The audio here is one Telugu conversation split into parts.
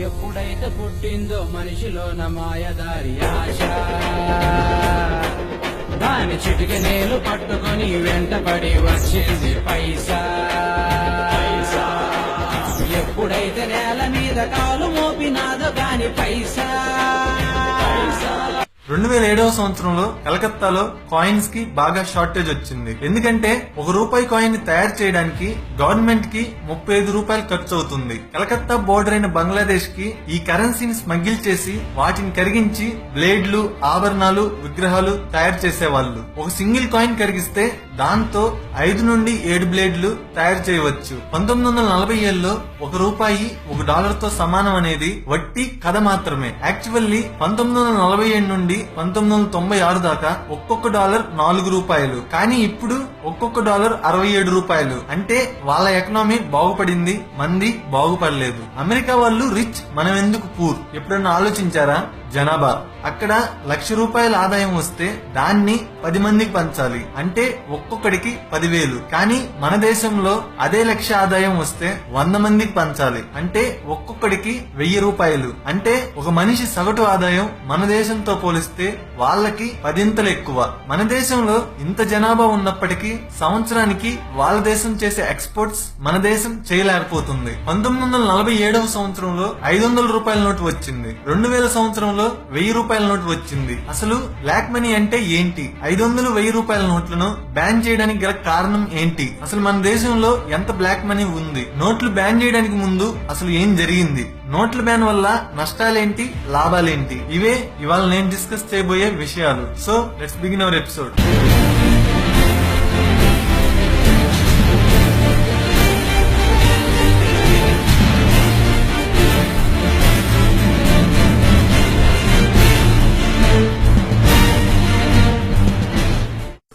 ఎప్పుడైతే పుట్టిందో మనిషిలోన మాయదారి ఆశ, దాని చిటికెనేలు పట్టుకొని వెంటపడి వచ్చింది పైసా. ఎప్పుడైతే నేల మీద కాలు మోపినాదో గాని పైసా. 2007వ సంవత్సరంలో కలకత్తాలో కాయిన్స్ కి బాగా షార్టేజ్ వచ్చింది. ఎందుకంటే ₹1 కాయిన్ ని తయారు చేయడానికి గవర్నమెంట్ కి 35 రూపాయలు ఖర్చు అవుతుంది. కలకత్తా బోర్డర్ అయిన బంగ్లాదేశ్ కి ఈ కరెన్సీని స్మగిల్ చేసి వాటిని కరిగించి బ్లేడ్లు, ఆభరణాలు, విగ్రహాలు తయారు చేసేవాళ్ళు. ఒక సింగిల్ కాయిన్ కరిగిస్తే దాంతో 5 నుండి 7 బ్లేడ్లు తయారు చేయవచ్చు. 1947లో ₹1 $1 తో సమానం అనేది వట్టి కథ మాత్రమే. యాక్చువల్లీ 1947 నుండి 1996 దాకా ఒక్కొక్క డాలర్ ₹4. కానీ ఇప్పుడు ఒక్కొక్క డాలర్ ₹67. అంటే వాళ్ళ ఎకనామీ బాగుపడింది, మంది బాగుపడలేదు. అమెరికా వాళ్ళు రిచ్, మనం ఎందుకు పూర్? ఎప్పుడన్నా ఆలోచించారా? జనాభా అక్కడ ₹1,00,000 ఆదాయం వస్తే దాన్ని 10 మందికి పంచాలి, అంటే ఒక్కొక్కడికి 10,000. కానీ మన దేశంలో అదే లక్ష ఆదాయం వస్తే 100 మందికి పంచాలి, అంటే ఒక్కొక్కడికి ₹1,000. అంటే ఒక మనిషి సగటు ఆదాయం మన దేశంతో పోలిస్తే వాళ్ళకి 10 ఎక్కువ. మన దేశంలో ఇంత జనాభా ఉన్నప్పటికీ సంవత్సరానికి వాళ్ళ దేశం చేసే ఎక్స్పోర్ట్స్ మన దేశం చేయలేకపోతుంది. 1947వ సంవత్సరంలో ₹500 నోటు వచ్చింది. 2000 సంవత్సరంలో ₹1,000 నోటు వచ్చింది. అసలు బ్లాక్ మనీ అంటే ఏంటి? 500, ₹1,000 నోట్లను బ్యాన్ చేయడానికి గల కారణం ఏంటి? అసలు మన దేశంలో ఎంత బ్లాక్ మనీ ఉంది? నోట్లు బ్యాన్ చేయడానికి ముందు అసలు ఏం జరిగింది? నోట్ల బ్యాన్ వల్ల నష్టాలేంటి, లాభాలేంటి? ఇవే ఇవాళ నేను డిస్కస్ చేయబోయే విషయాలు. So let's begin our episode.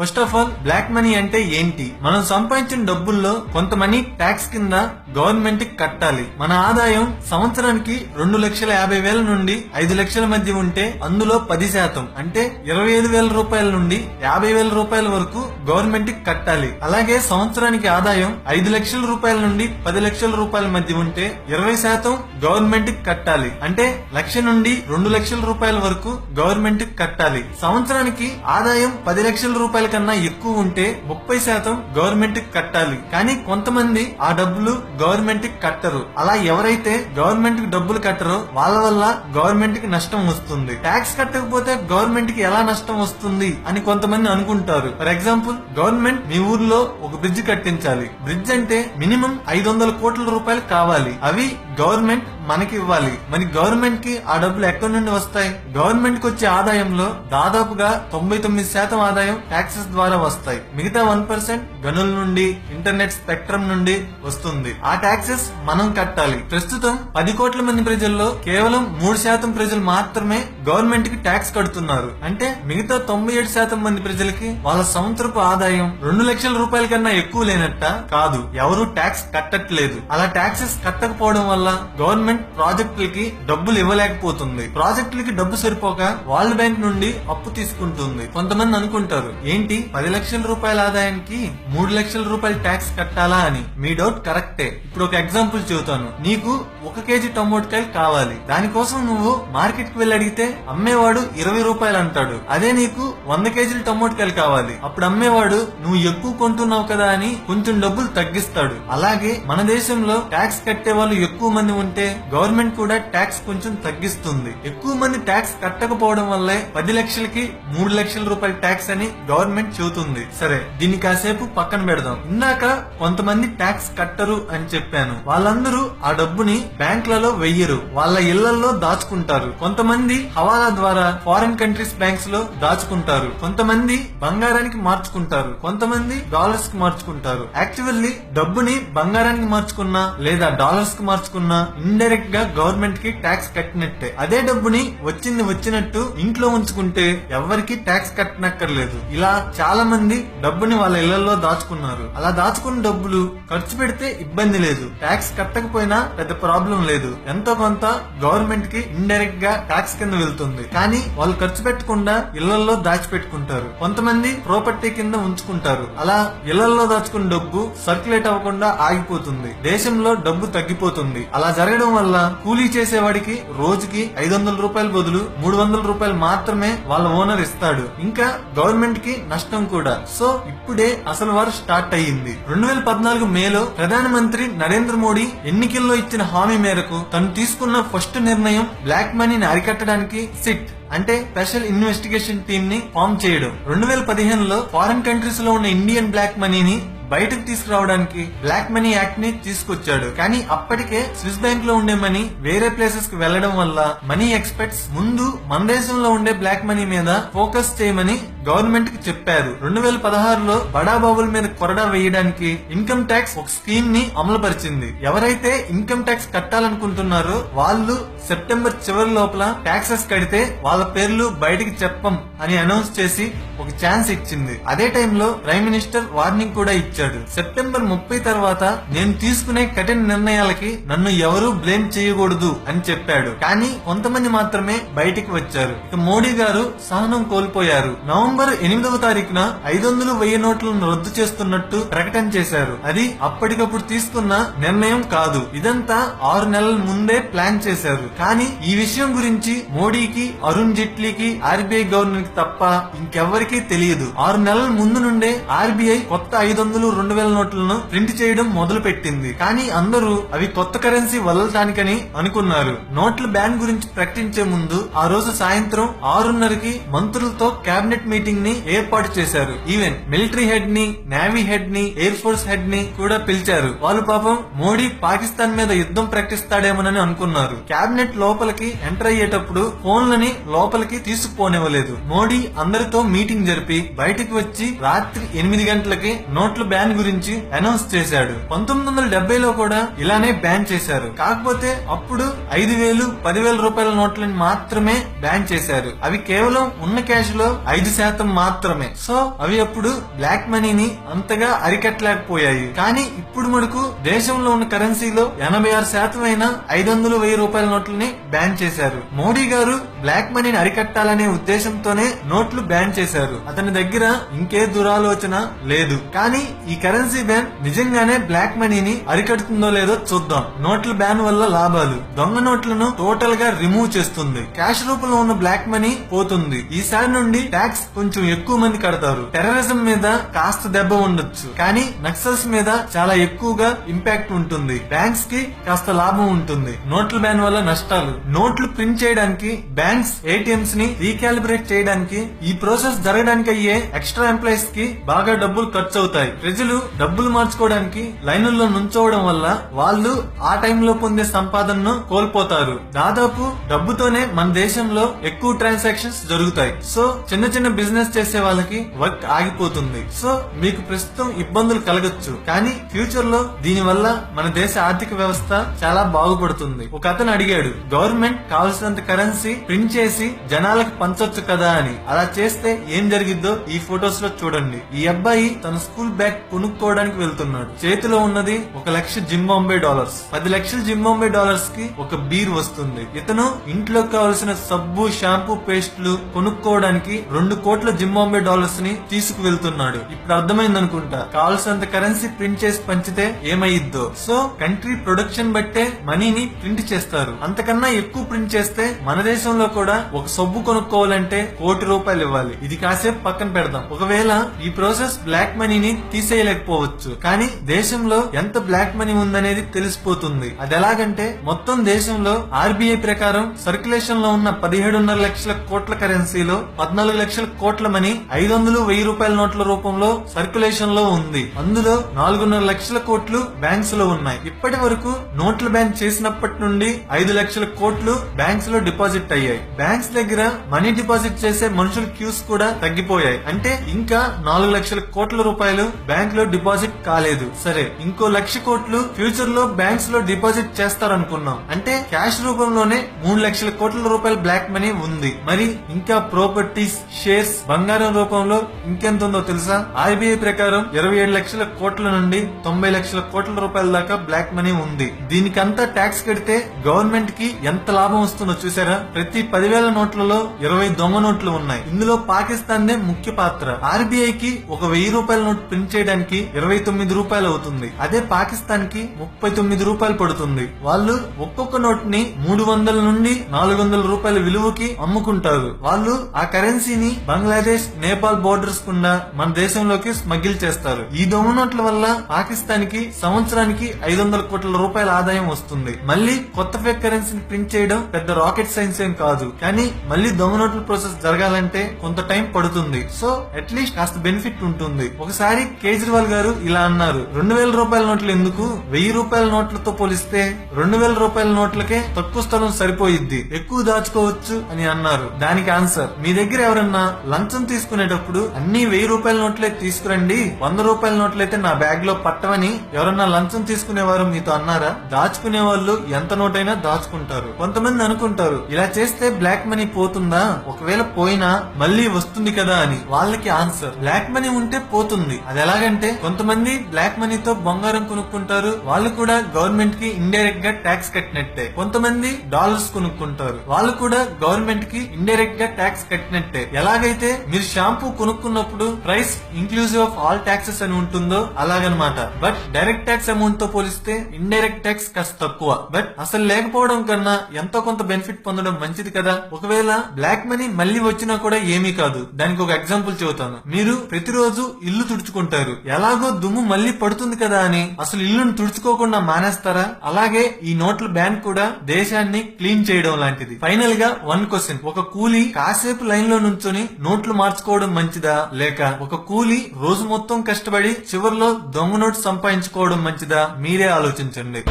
First of all, black money అంటే ఏంటి? మనం సంపాదించిన డబ్బుల్లో కొంత మనీ ట్యాక్స్ కింద గవర్నమెంట్ కి కట్టాలి. మన ఆదాయం సంవత్సరానికి ₹2,50,000 నుండి 5 లక్షల మధ్య ఉంటే అందులో 10% అంటే ₹25,000 నుండి ₹50,000 వరకు గవర్నమెంట్ కి కట్టాలి. అలాగే సంవత్సరానికి ఆదాయం ₹5 లక్షల నుండి ₹10 లక్షల మధ్య ఉంటే 20% గవర్నమెంట్ కి కట్టాలి, అంటే ₹1,00,000 నుండి ₹2 లక్షల వరకు గవర్నమెంట్ కి కట్టాలి. సంవత్సరానికి ఆదాయం ₹10 లక్షల కన్నా ఎక్కువ ఉంటే 30% గవర్నమెంట్ కి కట్టాలి. కానీ కొంతమంది ఆ డబ్బులు గవర్నమెంట్ కి కట్టరు. అలా ఎవరైతే గవర్నమెంట్ కి డబ్బులు కట్టరో వాళ్ళ వల్ల గవర్నమెంట్ కి నష్టం వస్తుంది. ట్యాక్స్ కట్టకపోతే గవర్నమెంట్ కి ఎలా నష్టం వస్తుంది అని కొంతమంది అనుకుంటారు. ఫర్ ఎగ్జాంపుల్, గవర్నమెంట్ మీ ఊర్లో ఒక బ్రిడ్జ్ కట్టించాలి. బ్రిడ్జ్ అంటే మినిమం ₹500 కోట్ల కావాలి. అవి గవర్నమెంట్ మనకి ఇవ్వాలి. మరి గవర్నమెంట్ కి ఆ డబ్బులు ఎక్కడి నుండి వస్తాయి? గవర్నమెంట్ కి వచ్చే ఆదాయంలో దాదాపుగా 99% ఆదాయం ట్యాక్సెస్ ద్వారా వస్తాయి. మిగతా 1% గనుల నుండి, ఇంటర్నెట్ స్పెక్ట్రమ్ నుండి వస్తుంది. ఆ ట్యాక్సెస్ మనం కట్టాలి. ప్రస్తుతం 10 కోట్ల మంది ప్రజల్లో కేవలం 3% ప్రజలు మాత్రమే గవర్నమెంట్ కి ట్యాక్స్ కడుతున్నారు. అంటే మిగతా 97% మంది ప్రజలకి వాళ్ళ సంవత్సరపు ఆదాయం ₹2 లక్షల కన్నా ఎక్కువ లేనట్ట? కాదు, ఎవరు ట్యాక్స్ కట్టట్లేదు. అలా ట్యాక్సెస్ కట్టకపోవడం వల్ల గవర్నమెంట్ ప్రాజెక్టులకి డబ్బులు ఇవ్వలేకపోతుంది. ప్రాజెక్టులకి డబ్బు సరిపోక వరల్డ్ బ్యాంక్ నుండి అప్పు తీసుకుంటుంది. కొంతమంది అనుకుంటారు, ఏంటి 10 లక్షల ఆదాయానికి ₹3 లక్షల ట్యాక్స్ కట్టాలా అని. మీ డౌట్ కరెక్టే. ఇప్పుడు ఒక ఎగ్జాంపుల్ చెబుతాను. నీకు 1 కేజీ టమోటాకాయలు కావాలి. దానికోసం నువ్వు మార్కెట్ కి వెళ్ళి అడిగితే అమ్మేవాడు ₹20 అంటాడు. అదే నీకు 100 కేజీల టమోటాకాయలు కావాలి. అప్పుడు అమ్మేవాడు నువ్వు ఎక్కువ కొంటున్నావు కదా అని కొంచెం డబ్బులు తగ్గిస్తాడు. అలాగే మన దేశంలో ట్యాక్స్ కట్టే వాళ్ళు ఎక్కువ మంది ఉంటే గవర్నమెంట్ కూడా ట్యాక్స్ కొంచెం తగ్గిస్తుంది. ఎక్కువ మంది ట్యాక్స్ కట్టకపోవడం వల్లే 10 లక్షలకి ₹3 లక్షల ట్యాక్స్ అని గవర్నమెంట్ చెబుతుంది. సరే, దీన్ని కాసేపు పక్కన పెడదాం. ఇందాక కొంతమంది ట్యాక్స్ కట్టరు అని చెప్పాను. వాళ్ళందరూ ఆ డబ్బుని బ్యాంకులలో వెయ్యరు, వాళ్ళ ఇళ్లలో దాచుకుంటారు. కొంతమంది హవాలా ద్వారా ఫారిన్ కంట్రీస్ బ్యాంక్స్ లో దాచుకుంటారు. కొంతమంది బంగారానికి మార్చుకుంటారు. కొంతమంది డాలర్స్ కి మార్చుకుంటారు. యాక్చువల్లీ డబ్బుని బంగారానికి మార్చుకున్నా లేదా డాలర్స్ కి మార్చుకున్నా ఇండైరెక్ట్ గా గవర్నమెంట్ కి ట్యాక్స్ కట్టినట్టే. అదే డబ్బుని వచ్చినట్టు ఇంట్లో ఉంచుకుంటే ఎవరికి ట్యాక్స్ కట్టనక్కర్లేదు. ఇలా చాలా మంది డబ్బుని వాళ్ళ ఇళ్లలో దాచుకున్నారు. అలా దాచుకున్న డబ్బులు ఖర్చు పెడితే ఇబ్బంది లేదు, ట్యాక్స్ కట్టకపోయినా పెద్ద ప్రాబ్లం లేదు. ఎంతో కొంత గవర్నమెంట్ కి ఇండైరెక్ట్ గా ట్యాక్స్ కింద వెళ్తుంది. కానీ వాళ్ళు ఖర్చు పెట్టకుండా ఇళ్లలో దాచిపెట్టుకుంటారు. కొంతమంది ప్రాపర్టీ కింద ఉంచుకుంటారు. అలా ఇళ్లలో దాచుకున్న డబ్బు సర్క్యులేట్ అవ్వకుండా ఆగిపోతుంది. దేశంలో డబ్బు తగ్గిపోతుంది. అలా జరగడం వల్ల కూలీ చేసేవాడికి రోజుకి 500 రూపాయల బదులు 300 రూపాయలు మాత్రమే వాళ్ళ ఓనర్ ఇస్తాడు. ఇంకా గవర్నమెంట్ కి నష్టం కూడా. సో ఇప్పుడే అసలు వారు స్టార్ట్ అయ్యింది. 2014 మేలో ప్రధానమంత్రి నరేంద్ర మోడీ ఎన్నికల్లో ఇచ్చిన హామీ మేరకు తను తీసుకున్న ఫస్ట్ నిర్ణయం బ్లాక్ మనీని అరికట్టడానికి సిట్ అంటే స్పెషల్ ఇన్వెస్టిగేషన్ టీమ్ ని ఫామ్ చేయడం. 2015లో ఫారిన్ కంట్రీస్ లో ఉన్న ఇండియన్ బ్లాక్ మనీని బయటకు తీసుకురావడానికి బ్లాక్ మనీ యాక్ట్ ని తీసుకొచ్చాడు. కానీ అప్పటికే స్విస్ బ్యాంక్ లో ఉండే మనీ వేరే ప్లేసెస్ కి వెళ్లడం వల్ల మనీ ఎక్స్పర్ట్స్ ముందు మన దేశంలో ఉండే బ్లాక్ మనీ మీద ఫోకస్ చేయమని గవర్నమెంట్ కి చెప్పారు. 2016లో బడా బాబుల మీద కొరడా వేయడానికి ఇన్కమ్ ట్యాక్స్ ఒక స్కీమ్ ని అమలుపరిచింది. ఎవరైతే ఇన్కమ్ ట్యాక్స్ కట్టాలనుకుంటున్నారో వాళ్ళు సెప్టెంబర్ చివరి లోపల ట్యాక్సెస్ కడితే వాళ్ళ పేర్లు బయటికి చెప్పం అని అనౌన్స్ చేసి ఒక ఛాన్స్ ఇచ్చింది. అదే టైంలో ప్రైమ్ మినిస్టర్ వార్నింగ్ కూడా ఇచ్చారు. సెప్టెంబర్ 30 తర్వాత నేను తీసుకునే కఠిన నిర్ణయాలకి నన్ను ఎవరూ బ్లేమ్ చేయకూడదు అని చెప్పాడు. కానీ కొంతమంది మాత్రమే బయటికి వచ్చారు. ఇక మోడీ గారు సహనం కోల్పోయారు. నవంబర్ 8వ తారీఖున 500, 1000 నోట్లను రద్దు చేస్తున్నట్టు ప్రకటన చేశారు. అది అప్పటికప్పుడు తీసుకున్న నిర్ణయం కాదు. ఇదంతా 6 నెలల ముందే ప్లాన్ చేశారు. కానీ ఈ విషయం గురించి మోడీకి, అరుణ్ జైట్లీకి, ఆర్బీఐ గవర్నర్ కి తప్ప ఇంకెవ్వరికీ తెలియదు. 6 నెలల ముందు నుండే ఆర్బీఐ కొత్త 500, 2000 నోట్లను ప్రింట్ చేయడం మొదలు పెట్టింది. కానీ అందరూ అవి కొత్త కరెన్సీ వదలటానికని అనుకున్నారు. నోట్ల బ్యాన్ గురించి ప్రకటించే ముందు ఆ రోజు సాయంత్రం 6:30కి మంత్రులతో కేబినెట్ మీటింగ్ ని ఏర్పాటు చేశారు. ఈవెన్ మిలిటరీ హెడ్ ని, నేవీ హెడ్ ని, ఎయిర్ ఫోర్స్ హెడ్ ని కూడా పిలిచారు. వాళ్ళు పాపం మోడీ పాకిస్తాన్ మీద యుద్ధం ప్రకటిస్తాడేమోనని అనుకున్నారు. కేబినెట్ లోపలికి ఎంటర్ అయ్యేటప్పుడు ఫోన్లని లోపలికి తీసుకుపోనివ్వలేదు. మోడీ అందరితో మీటింగ్ జరిపి బయటికి వచ్చి రాత్రి 8 గంటలకి నోట్ల బ్యాన్ గురించి అనౌన్స్ చేశాడు. 1970లో కూడా ఇలానే బ్యాన్ చేశారు. కాకపోతే అప్పుడు 5,000, 10,000 రూపాయల నోట్లను మాత్రమే బ్యాన్ చేశారు. అవి కేవలం ఉన్న క్యాష్ లో 5% మాత్రమే. సో అవి అప్పుడు బ్లాక్ మనీని అంతగా అరికట్టలేకపోయాయి. కానీ ఇప్పుడు మనకు దేశంలో ఉన్న కరెన్సీలో 86% అయిన 500, 1000 రూపాయల నోట్లని బ్యాన్ చేశారు. మోడీ గారు బ్లాక్ మనీని అరికట్టాలనే ఉద్దేశంతోనే నోట్లు బ్యాన్ చేశారు. అతని దగ్గర ఇంకే దురాలోచన లేదు. కానీ ఈ కరెన్సీ బ్యాన్ నిజంగానే బ్లాక్ మనీని అరికడుతుందో లేదో చూద్దాం. నోట్ల బ్యాన్ వల్ల లాభాలు: దొంగ నోట్లను టోటల్ గా రిమూవ్ చేస్తుంది. క్యాష్ రూపంలో ఉన్న బ్లాక్ మనీ పోతుంది. ఈసారి నుండి ట్యాక్స్ కొంచెం ఎక్కువ మంది కడతారు. టెర్రరిజం మీద కాస్త దెబ్బ ఉండొచ్చు, కానీ నక్సల్స్ మీద చాలా ఎక్కువగా ఇంపాక్ట్ ఉంటుంది. బ్యాంక్స్ కి కాస్త లాభం ఉంటుంది. నోట్ల బ్యాన్ వల్ల నష్టాలు: నోట్లు ప్రింట్ చేయడానికి బ్యాంక్స్, ఏటీఎంస్ ని రీకాలిబ్రేట్ చేయడానికి, ఈ ప్రాసెస్ జరగడానికి అయ్యే ఎక్స్ట్రా ఎంప్లాయీస్ కి బాగా డబ్బులు ఖర్చు అవుతాయి. ప్రజలు డబ్బులు మార్చుకోవడానికి లైనుల్లో నుంచోవడం వల్ల వాళ్ళు ఆ టైంలో పొందే సంపాదనను కోల్పోతారు. దాదాపు డబ్బుతోనే మన దేశంలో ఎక్కువ ట్రాన్సాక్షన్స్ జరుగుతాయి. సో చిన్న చిన్న బిజినెస్ చేసే వాళ్ళకి వర్క్ ఆగిపోతుంది. సో మీకు ప్రస్తుతం ఇబ్బందులు కలగొచ్చు, కానీ ఫ్యూచర్ లో దీని వల్ల మన దేశ ఆర్థిక వ్యవస్థ చాలా బాగుపడుతుంది. ఒక అతను అడిగాడు, గవర్నమెంట్ కావాల్సినంత కరెన్సీ ప్రింట్ చేసి జనాలకు పంచొచ్చు కదా అని. అలా చేస్తే ఏం జరిగిద్దో ఈ ఫొటోస్ లో చూడండి. ఈ అబ్బాయి తన స్కూల్ బ్యాగ్ కొనుక్కోవడానికి వెళ్తున్నాడు. చేతిలో ఉన్నది 1 లక్ష జింబాంబే డాలర్స్. 10 లక్షల జింబాంబే డాలర్స్ కి ఒక బీర్ వస్తుంది. ఇతను ఇంట్లో కావలసిన సబ్బు, షాంపూ, పేస్ట్లు కొనుక్కోవడానికి 2 కోట్ల జింబాంబే డాలర్స్ ని తీసుకు వెళ్తున్నాడు. ఇప్పుడు అర్థమైంది అనుకుంటా కావాల్సినంత కరెన్సీ ప్రింట్ చేసి పంచితే ఏమయ్యిద్దో. సో కంట్రీ ప్రొడక్షన్ బట్టే మనీని ప్రింట్ చేస్తారు. అంతకన్నా ఎక్కువ ప్రింట్ చేస్తే మన దేశంలో కూడా ఒక సబ్బు కొనుక్కోవాలంటే ₹1,00,00,000 ఇవ్వాలి. ఇది కాసేపు పక్కన పెడదాం. ఒకవేళ ఈ ప్రాసెస్ బ్లాక్ మనీని తీసేయలేకపోవచ్చు, కానీ దేశంలో ఎంత బ్లాక్ మనీ ఉందనేది తెలిసిపోతుంది. అది ఎలాగంటే మొత్తం దేశంలో ఆర్బీఐ ప్రకారం సర్క్యులేషన్ లో ఉన్న 17.5 లక్షల కోట్ల కరెన్సీలో 14 లక్షల కోట్ల మనీ 500, 1000 రూపాయల నోట్ల రూపంలో సర్క్యులేషన్ లో ఉంది. అందులో 4.5 లక్షల కోట్లు బ్యాంక్స్ లో ఉన్నాయి. ఇప్పటి వరకు నోట్ల బ్యాన్ చేసినప్పటి నుండి 5 లక్షల కోట్లు బ్యాంక్స్ లో డిపాజిట్ అయ్యాయి. బ్యాంక్స్ దగ్గర మనీ డిపాజిట్ చేసే మనుషుల క్యూస్ కూడా తగ్గిపోయాయి. అంటే ఇంకా 4 లక్షల కోట్ల రూపాయలు బ్యాంక్ లో డిపాజిట్ కాలేదు. సరే, ఇంకో 1,00,000 కోట్లు ఫ్యూచర్ లో బ్యాంక్స్ లో డిపాజిట్ చేస్తారనుకున్నాం. అంటే క్యాష్ రూపంలోనే 3 లక్షల కోట్ల రూపాయల బ్లాక్ మనీ ఉంది. మరి ఇంకా ప్రాపర్టీస్, షేర్స్, బంగారం రూపంలో ఇంకెంత ఉందో తెలుసా? ఆర్బీఐ ప్రకారం 27 లక్షల కోట్ల నుండి 90 లక్షల కోట్ల రూపాయల దాకా బ్లాక్ మనీ ఉంది. దీనికంతా ట్యాక్స్ కడితే గవర్నమెంట్ కి ఎంత లాభం వస్తుందో చూసారా? ప్రతి 10,000 నోట్లలో 20 దొంగ నోట్లు ఉన్నాయి. ఇందులో పాకిస్తాన్ దే ముఖ్య పాత్ర. ఆర్బీఐ కి ఒక 1000 రూపాయల నోట్ ప్రింట్ చేయడానికి 29 రూపాయలు అవుతుంది. అదే పాకిస్తాన్ కి 39 రూపాయలు పడుతుంది. వాళ్ళు ఒక్కొక్క నోట్ ని 300 నుండి 400 రూపాయల విలువకి అమ్ముకుంటారు. వాళ్ళు ఆ కరెన్సీని బంగ్లాదేశ్, నేపాల్ బోర్డర్స్ గుండా మన దేశంలోకి స్మగిల్ చేస్తారు. ఈ దొంగ నోట్ల వల్ల పాకిస్తాన్ కి సంవత్సరానికి 500 కోట్ల రూపాయల ఆదాయం వస్తుంది. మళ్ళీ కొత్త ఫేక్ కరెన్సీని ప్రింట్ చేయడం పెద్ద రాకెట్ సైన్స్ ఏం కాదు. కానీ మళ్ళీ దొంగ నోట్ల ప్రాసెస్ జరగాలంటే కొంత టైం పడుతుంది. సో అట్లీస్ట్ కాస్త బెనిఫిట్ ఉంటుంది. ఒకసారి కేజ్రీవాల్ గారు ఇలా అన్నారు, 2000 రూపాయల నోట్లు ఎందుకు, 1000 రూపాయల నోట్లతో పోలిస్తే 2000 రూపాయల నోట్లకే తక్కువ స్థలం సరిపోయిద్ది, ఎక్కువ దాచుకోవచ్చు అని అన్నారు. దానికి ఆన్సర్, మీ దగ్గర ఎవరన్నా లంచం తీసుకునేటప్పుడు అన్ని 1000 రూపాయల నోట్లే తీసుకురండి, 100 రూపాయల నోట్లయితే నా బ్యాగ్ లో పట్టవని ఎవరన్నా లంచం తీసుకునేవారు మీతో అన్నారా? దాచుకునే వాళ్ళు ఎంత నోటైనా దాచుకుంటారు. కొంతమంది అనుకుంటారు ఇలా చేస్తే బ్లాక్ మనీ పోతుందా, ఒకవేళ పోయినా మళ్ళీ వస్తుంది కదా అని. వాళ్ళకి ఆన్సర్, బ్లాక్ మనీ ఉంటే పోతుంది. అది ఎలాగంటే, కొంతమంది బ్లాక్ మనీతో బంగారం కొనుక్కుంటారు. వాళ్ళు కూడా గవర్నమెంట్ కి ఇండైరెక్ట్ గా ట్యాక్స్ కట్టినట్టే. కొంతమంది డాలర్స్ కొనుక్కుంటారు. వాళ్ళు కూడా గవర్నమెంట్ కి ఇండైరెక్ట్ గా ట్యాక్స్ కట్టినట్టే. ఎలాగైతే మీరు షాంపూ కొనుక్కున్నప్పుడు price inclusive of all taxes అని ఉంటుందో అలాగనమాట. బట్ డైరెక్ట్ ట్యాక్స్ అమౌంట్ తో పోలిస్తే ఇండైరెక్ట్ ట్యాక్స్ కాస్త తక్కువ. బట్ అసలు లేకపోవడం కన్నా ఎంతో కొంత బెనిఫిట్ పొందడం మంచిది కదా. ఒకవేళ బ్లాక్ మనీ మళ్ళీ వచ్చినా కూడా ఏమీ కాదు. దానికి ఒక ఎగ్జాంపుల్ చెబుతాను. మీరు ప్రతిరోజు ఇల్లు తుడుచుకుంటారు. ఎలాగో దుమ్ము మళ్ళీ పడుతుంది కదా అని అసలు ఇల్లును తుడుచుకోకుండా మానేస్తారా? అలాగే ఈ నోట్ల బ్యాన్ కూడా దేశాన్ని క్లీన్ చేయడం లాంటిది. ఫైనల్ గా వన్ క్వశ్చన్, ఒక కూలీ కాసేపు లైన్ లో నుంచొని నోట్లు మార్చుకోవడం మంచిదా, లేక ఒక కూలీ రోజు మొత్తం కష్టపడి చివర్లో దొంగ నోటు సంపాదించుకోవడం మంచిదా? మీరే ఆలోచించండి.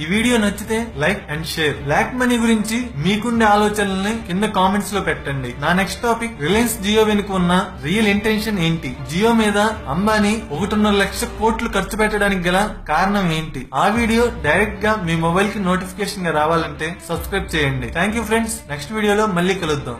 ఈ వీడియో నచ్చితే like and share. Black money గురించి మీకుండే ఆలోచనల్ని కింద కామెంట్స్ లో పెట్టండి. నా నెక్స్ట్ టాపిక్, రిలయన్స్ జియో వెనుక ఉన్న రియల్ ఇంటెన్షన్ ఏంటి? జియో మీద అంబానీ 1.5 లక్ష కోట్లు ఖర్చు పెట్టడానికి గల కారణం ఏంటి? ఆ వీడియో డైరెక్ట్ గా మీ మొబైల్ కి నోటిఫికేషన్ గా రావాలంటే సబ్స్క్రైబ్ చేయండి. Thank you friends. నెక్స్ట్ వీడియోలో మళ్ళీ కలుద్దాం.